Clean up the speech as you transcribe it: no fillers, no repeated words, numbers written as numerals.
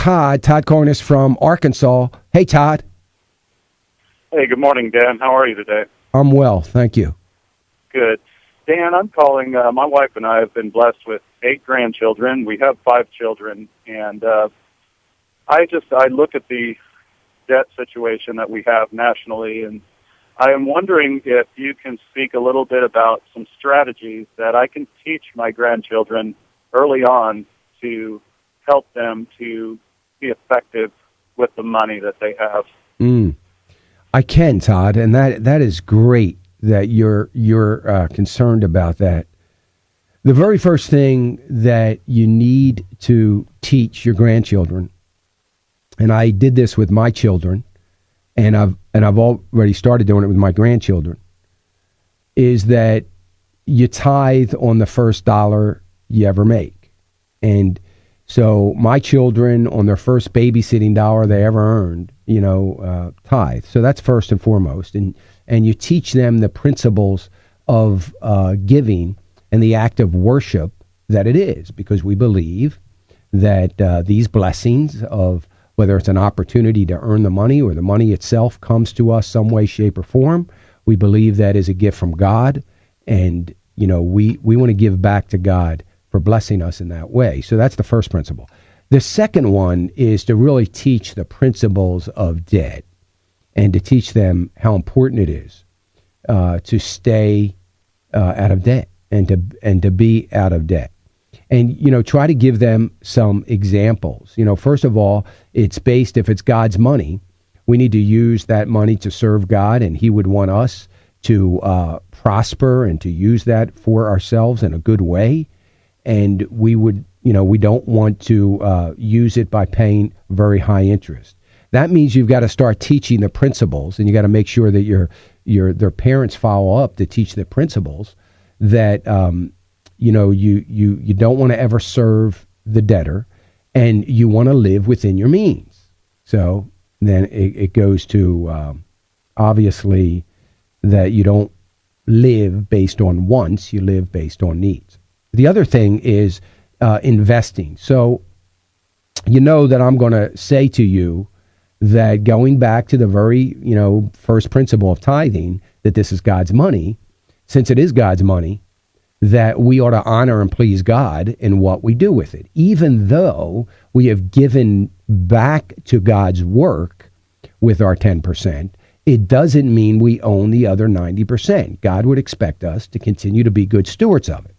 Todd. Todd calling us from Arkansas. Hey, Todd. Hey, good morning, Dan. How are you today? I'm well, thank you. Good. Dan, I'm calling. My wife and I have been blessed with 8 grandchildren. We have 5 children, and I look at the debt situation that we have nationally, and I am wondering if you can speak a little bit about some strategies that I can teach my grandchildren early on to help them to be effective with the money that they have. I can, Todd, and that is great that you're concerned about that. The very first thing that you need to teach your grandchildren, and I did this with my children, and I've already started doing it with my grandchildren, is that you tithe on the first dollar you ever make. And so my children, on their first babysitting dollar they ever earned, tithe. So that's first and foremost. And you teach them the principles of giving and the act of worship that it is, because we believe that these blessings of whether it's an opportunity to earn the money or the money itself comes to us some way, shape, or form, we believe that is a gift from God. And, we want to give back to God for blessing us in that way. So that's the first principle. The second one is to really teach the principles of debt and to teach them how important it is to stay out of debt and to be out of debt. And, try to give them some examples. First of all, it's based, if it's God's money, we need to use that money to serve God, and he would want us to prosper and to use that for ourselves in a good way. And we would, we don't want to use it by paying very high interest. That means you've got to start teaching the principles, and you got to make sure that their parents follow up to teach the principles that, you don't want to ever serve the debtor, and you want to live within your means. So then it goes to, obviously, that you don't live based on wants, you live based on needs. The other thing is investing. So that I'm going to say to you that, going back to the very, first principle of tithing, that this is God's money, since it is God's money, that we ought to honor and please God in what we do with it. Even though we have given back to God's work with our 10%, it doesn't mean we own the other 90%. God would expect us to continue to be good stewards of it.